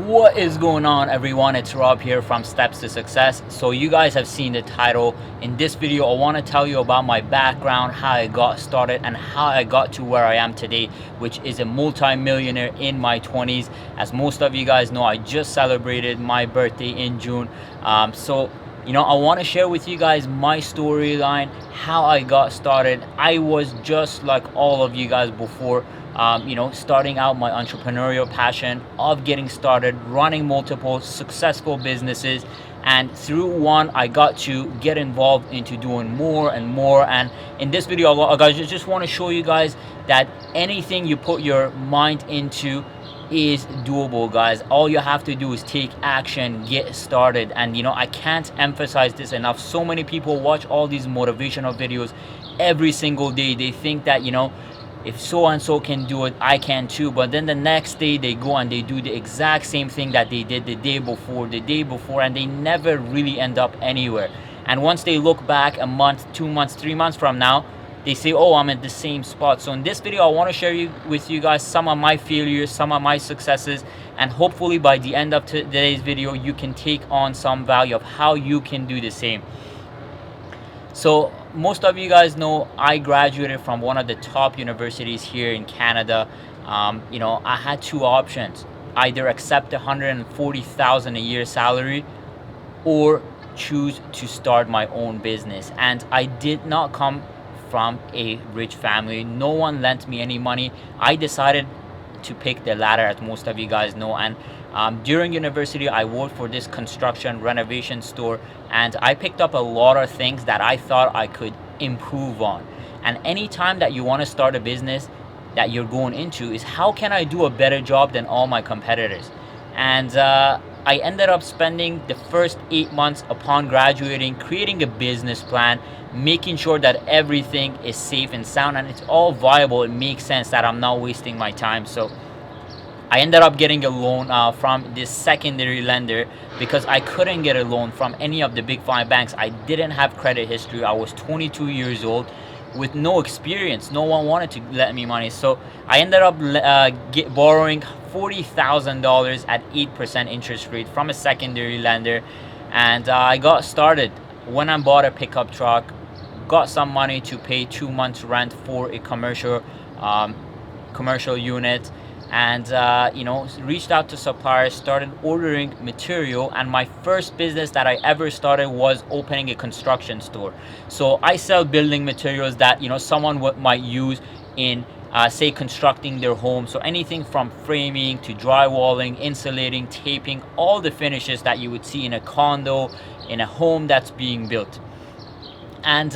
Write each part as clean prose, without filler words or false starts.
What is going on, everyone? It's Rob here from Steps to Success. So you guys have seen the title. In this video, I want to tell you about my background, how I got started, and how I got to where I am today, which is a multi-millionaire in my 20s. As most of you guys know, I just celebrated my birthday in June. I want to share with you guys my storyline, how I got started. I was just like all of you guys before. Starting out my entrepreneurial passion of getting started, running multiple successful businesses. And through one, I got to get involved into doing more and more. And in this video, I just want to show you guys that anything you put your mind into is doable, guys. All you have to do is take action, get started. And I can't emphasize this enough. So many people watch all these motivational videos every single day. They think that if so and so can do it, I can too. But then the next day they go and they do the exact same thing that they did the day before, and they never really end up anywhere. And once they look back a month, 2 months, 3 months from now, they say, oh, I'm at the same spot. So in this video, I want to share with you guys some of my failures, some of my successes, and hopefully by the end of today's video, you can take on some value of how you can do the same. So most of you guys know I graduated from one of the top universities here in Canada. I had two options: either accept $140,000 a year salary or choose to start my own business. And I did not come from a rich family. No one lent me any money. I decided to pick the latter, as most of you guys know. And during university, I worked for this construction renovation store, and I picked up a lot of things that I thought I could improve on. And anytime that you want to start a business that you're going into is, how can I do a better job than all my competitors? And I ended up spending the first 8 months upon graduating creating a business plan, making sure that everything is safe and sound and it's all viable. It makes sense that I'm not wasting my time. So I ended up getting a loan from this secondary lender because I couldn't get a loan from any of the big five banks. I didn't have credit history. I was 22 years old with no experience. No one wanted to lend me money. So I ended up borrowing $40,000 at 8% interest rate from a secondary lender. And I got started. When I bought a pickup truck, got some money to pay 2 months rent for a commercial unit. And reached out to suppliers, started ordering material, and my first business that I ever started was opening a construction store. So I sell building materials that someone might use in say constructing their home. So anything from framing to drywalling, insulating, taping, all the finishes that you would see in a condo, in a home that's being built. And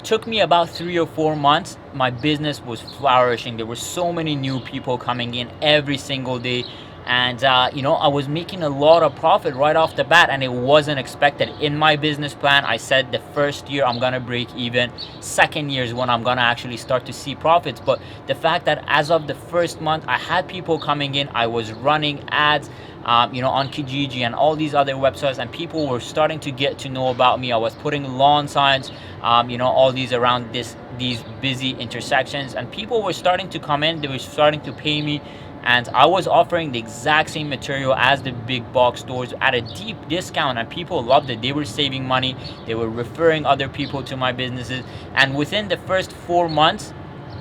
took me about 3 or 4 months. My business was flourishing. There were so many new people coming in every single day, and I was making a lot of profit right off the bat, and it wasn't expected. In my business plan, I said the first year I'm gonna break even, second year is when I'm gonna actually start to see profits. But the fact that as of the first month I had people coming in, I was running ads on Kijiji and all these other websites, and people were starting to get to know about me. I was putting lawn signs all these around these busy intersections, and people were starting to come in. They were starting to pay me, and I was offering the exact same material as the big box stores at a deep discount, and people loved it. They were saving money. They were referring other people to my businesses, and within the first 4 months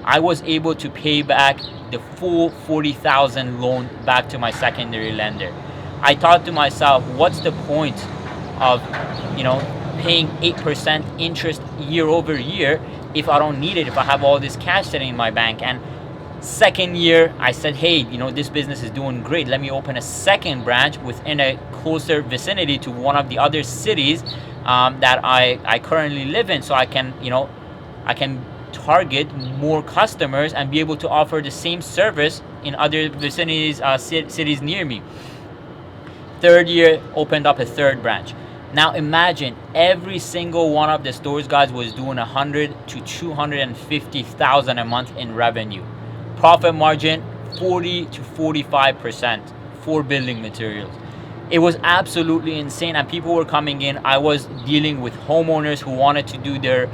I was able to pay back the full $40,000 loan back to my secondary lender. I thought to myself, what's the point of paying 8% interest year over year if I don't need it, if I have all this cash sitting in my bank? And second year I said, hey, this business is doing great. Let me open a second branch within a closer vicinity to one of the other cities that I currently live in, so I can target more customers and be able to offer the same service in other vicinities, cities near me. Third year, opened up a third branch. Now imagine every single one of the stores, guys, was doing $100,000 to $250,000 a month in revenue. Profit margin 40 to 45% for building materials. It was absolutely insane, and people were coming in. I was dealing with homeowners who wanted to do their,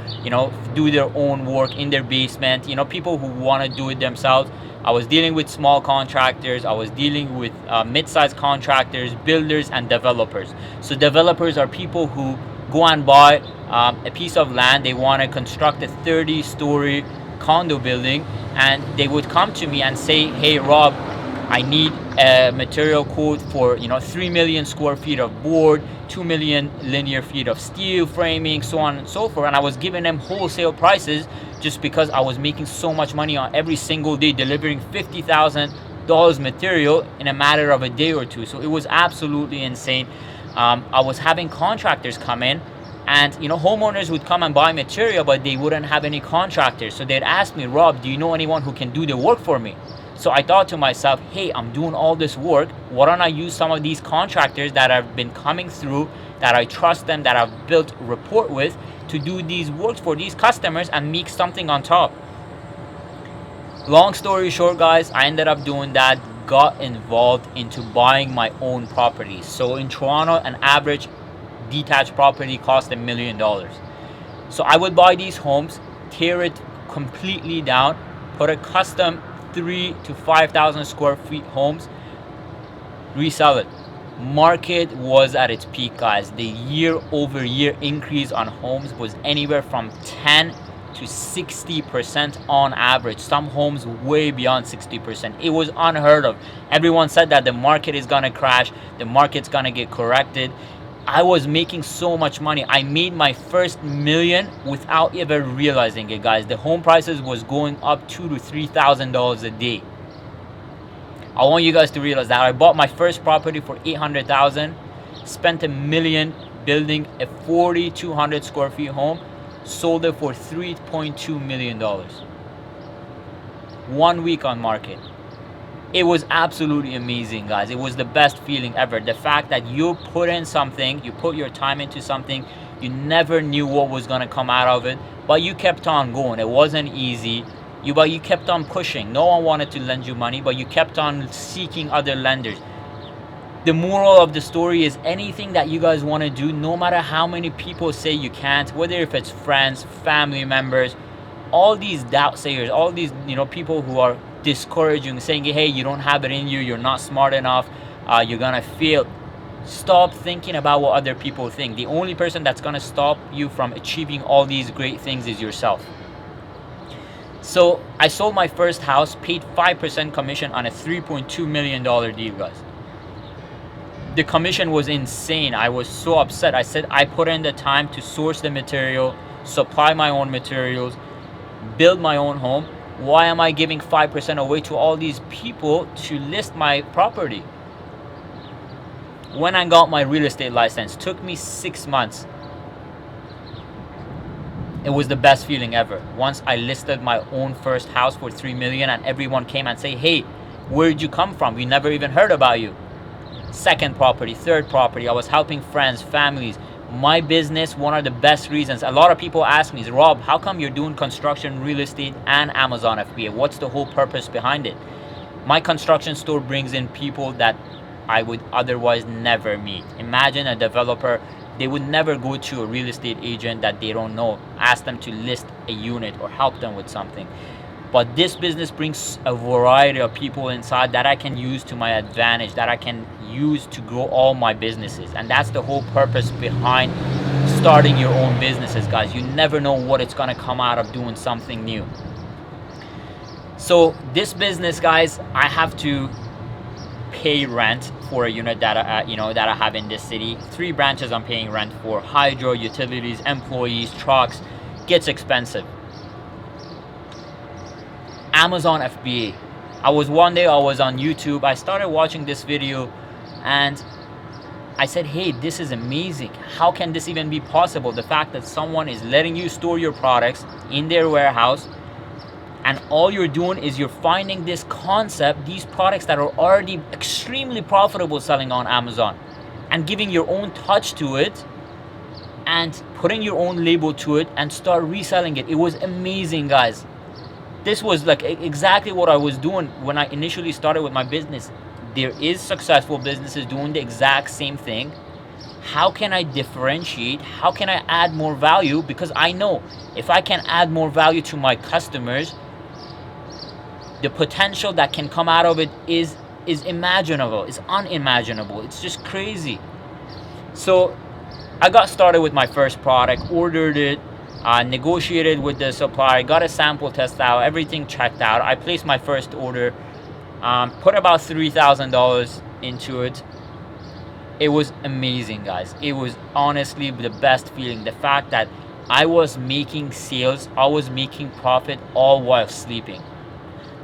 do their own work in their basement, people who want to do it themselves. I was dealing with small contractors. I was dealing with mid-sized contractors, builders, and developers. So developers are people who go and buy a piece of land. They want to construct a 30-story condo building, and they would come to me and say, hey Rob, I need a material quote for 3 million square feet of board, 2 million linear feet of steel framing, so on and so forth. And I was giving them wholesale prices just because I was making so much money on every single day, delivering $50,000 material in a matter of a day or two. So it was absolutely insane. I was having contractors come in, and homeowners would come and buy material, but they wouldn't have any contractors. So they'd ask me, Rob, do you know anyone who can do the work for me? So I thought to myself, hey, I'm doing all this work. Why don't I use some of these contractors that have been coming through, that I trust them, that I've built rapport with, to do these works for these customers and make something on top. Long story short, guys, I ended up doing that, got involved into buying my own properties. So in Toronto, an average detached property cost $1 million. So I would buy these homes, tear it completely down, put a custom 3,000 to 5,000 square feet homes, resell it. Market was at its peak, guys. The year-over-year increase on homes was anywhere from 10 to 60% on average. Some homes way beyond 60%. It was unheard of. Everyone said that the market is gonna crash, the market's gonna get corrected. I was making so much money. I made my first million without ever realizing it, guys. The home prices was going up $2,000 to $3,000 a day. I want you guys to realize that I bought my first property for $800,000, spent $1 million building a 4,200 square feet home, sold it for $3.2 million. 1 week on market. It was absolutely amazing, guys. It was the best feeling ever. The fact that you put in something, you put your time into something, you never knew what was gonna come out of it, but you kept on going. It wasn't easy, but you kept on pushing. No one wanted to lend you money, but you kept on seeking other lenders. The moral of the story is anything that you guys wanna do, no matter how many people say you can't, whether if it's friends, family members, all these doubt sayers, all these people who are discouraging, saying, hey, you don't have it in you, you're not smart enough, you're gonna fail. Stop thinking about what other people think. The only person that's gonna stop you from achieving all these great things is yourself. So I sold my first house, paid 5% commission on a $3.2 million deal, guys. The commission was insane. I was so upset. I said I put in the time to source the material, supply my own materials, build my own home. Why am I giving 5% away to all these people to list my property? When I got my real estate license, took me 6 months. It was the best feeling ever. Once I listed my own first house for $3 million and everyone came and say, hey, where'd you come from? We never even heard about you. Second property, third property, I was helping friends, families. My business, one of the best reasons, a lot of people ask me, Rob, how come you're doing construction, real estate, and Amazon FBA? What's the whole purpose behind it? My construction store brings in people that I would otherwise never meet. Imagine a developer, they would never go to a real estate agent that they don't know, ask them to list a unit or help them with something. But this business brings a variety of people inside that I can use to my advantage, that I can use to grow all my businesses. And that's the whole purpose behind starting your own businesses, guys. You never know what it's gonna come out of doing something new. So this business, guys, I have to pay rent for a unit that that I have in this city. 3 branches I'm paying rent for, hydro, utilities, employees, trucks. Gets expensive. Amazon FBA. One day I was on YouTube, I started watching this video and I said, hey, this is amazing. How can this even be possible? The fact that someone is letting you store your products in their warehouse and all you're doing is you're finding this concept, these products that are already extremely profitable selling on Amazon, and giving your own touch to it and putting your own label to it and start reselling it. It was amazing, guys. This was like exactly what I was doing when I initially started with my business. There is successful businesses doing the exact same thing. How can I differentiate? How can I add more value? Because I know if I can add more value to my customers, the potential that can come out of it is imaginable. It's unimaginable. It's just crazy. So I got started with my first product, ordered it, negotiated with the supplier, got a sample test out, everything checked out. I placed my first order, put about $3,000 into it. It was amazing, guys. It was honestly the best feeling. The fact that I was making sales, I was making profit all while sleeping.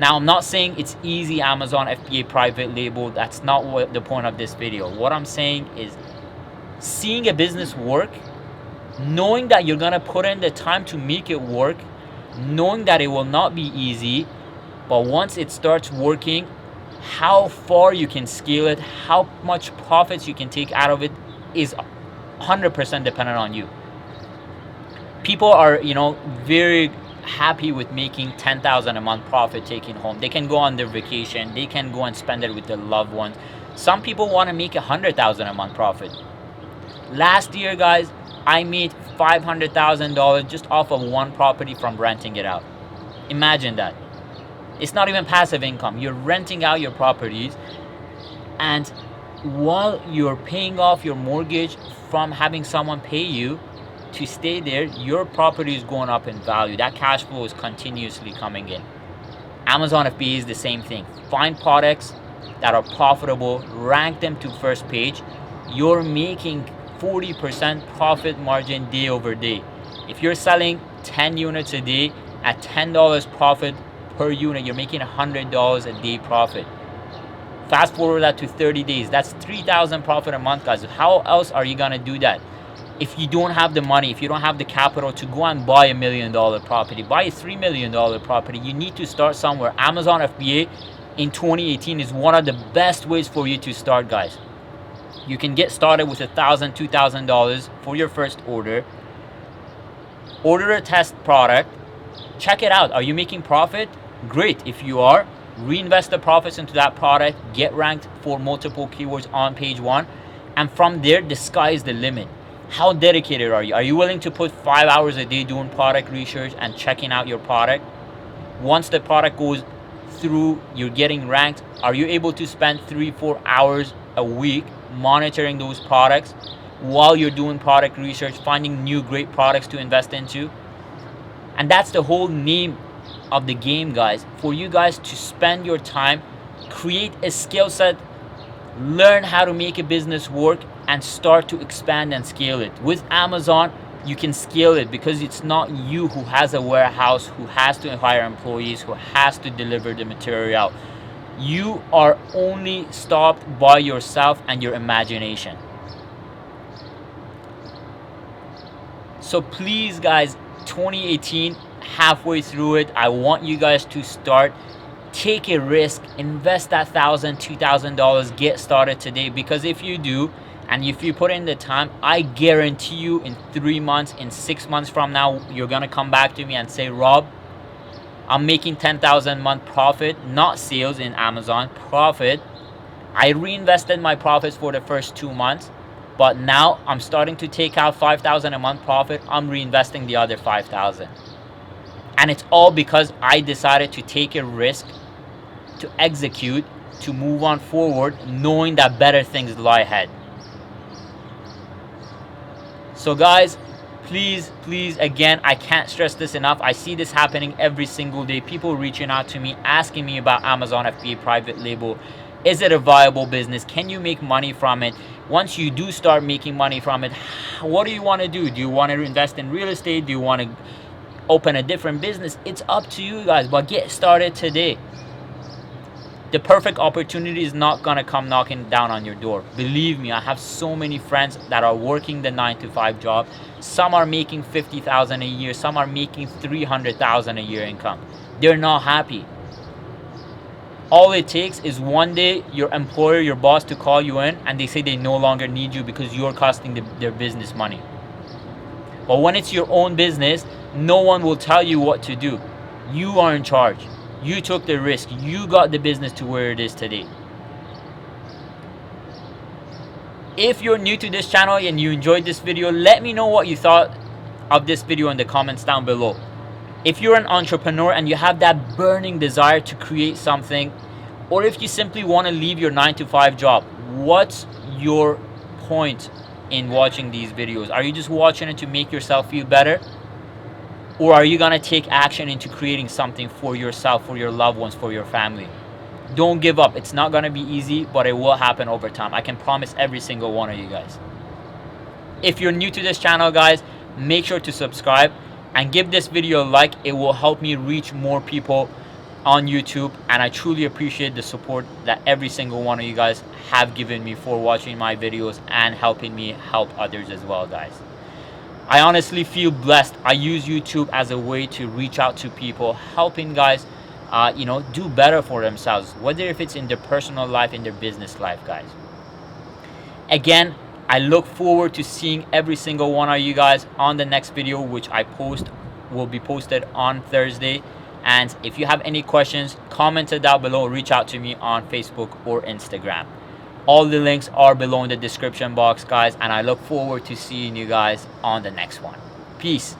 Now, I'm not saying it's easy Amazon FBA private label. That's not what the point of this video. What I'm saying is seeing a business work, knowing that you're gonna put in the time to make it work, knowing that it will not be easy, but once it starts working, how far you can scale it, how much profits you can take out of it is 100% dependent on you. People are, very happy with making $10,000 a month profit taking home. They can go on their vacation, they can go and spend it with their loved ones. Some people want to make $100,000 a month profit. Last year, guys, I made $500,000 just off of one property from renting it out. Imagine that. It's not even passive income. You're renting out your properties, and while you're paying off your mortgage from having someone pay you to stay there, your property is going up in value. That cash flow is continuously coming in. Amazon FBA is the same thing. Find products that are profitable, rank them to first page. You're making 40% profit margin day over day. If you're selling 10 units a day at $10 profit per unit, you're making $100 a day profit. Fast forward that to 30 days. That's $3,000 profit a month, guys. How else are you gonna do that? If you don't have the money, if you don't have the capital to go and buy $1 million property, buy a $3 million property, you need to start somewhere. Amazon FBA in 2018 is one of the best ways for you to start, guys. You can get started with $1,000, $2,000 for your first order. Order a test product. Check it out. Are you making profit? Great. If you are, reinvest the profits into that product. Get ranked for multiple keywords on page 1. And from there, the sky is the limit. How dedicated are you? Are you willing to put 5 hours a day doing product research and checking out your product? Once the product goes through, you're getting ranked. Are you able to spend 3-4 hours a week monitoring those products while you're doing product research, finding new great products to invest into? And that's the whole name of the game, guys. For you guys to spend your time, create a skill set, learn how to make a business work, and start to expand and scale it. With Amazon, you can scale it because it's not you who has a warehouse, who has to hire employees, who has to deliver the material. You are only stopped by yourself and your imagination. So please, guys, 2018, halfway through it, I want you guys to start. Take a risk, invest that $1,000, $2,000, get started today, because if you do, and if you put in the time, I guarantee you in 3 months, in 6 months from now, you're gonna come back to me and say, Rob, I'm making $10,000 a month profit, not sales in Amazon, profit. I reinvested my profits for the first 2 months, but now I'm starting to take out $5,000 a month profit. I'm reinvesting the other $5,000. And it's all because I decided to take a risk, to execute, to move on forward, knowing that better things lie ahead. So guys, please, again, I can't stress this enough. I see this happening every single day. People reaching out to me, asking me about Amazon FBA private label. Is it a viable business? Can you make money from it? Once you do start making money from it, what do you want to do? Do you want to invest in real estate? Do you want to open a different business? It's up to you guys, but get started today. The perfect opportunity is not gonna come knocking down on your door. Believe me, I have so many friends that are working the 9-to-5 job. Some are making $50,000 a year, some are making $300,000 a year income. They're not happy. All it takes is one day your employer, your boss, to call you in and they say they no longer need you because you're costing their business money. But when it's your own business, no one will tell you what to do. You are in charge. You took the risk. You got the business to where it is today. If you're new to this channel and you enjoyed this video, let me know what you thought of this video in the comments down below. If you're an entrepreneur and you have that burning desire to create something, or if you simply want to leave your 9-to-5 job, what's your point in watching these videos? Are you just watching it to make yourself feel better? Or are you going to take action into creating something for yourself, for your loved ones, for your family? Don't give up. It's not going to be easy, but it will happen over time. I can promise every single one of you guys. If you're new to this channel, guys, make sure to subscribe and give this video a like. It will help me reach more people on YouTube, and I truly appreciate the support that every single one of you guys have given me for watching my videos and helping me help others as well, guys. I honestly feel blessed. I use YouTube as a way to reach out to people, helping guys do better for themselves, whether if it's in their personal life, in their business life, guys. Again, I look forward to seeing every single one of you guys on the next video, which will be posted on Thursday. And if you have any questions, comment it down below. Reach out to me on Facebook or Instagram. All the links are below in the description box, guys, and I look forward to seeing you guys on the next one. Peace.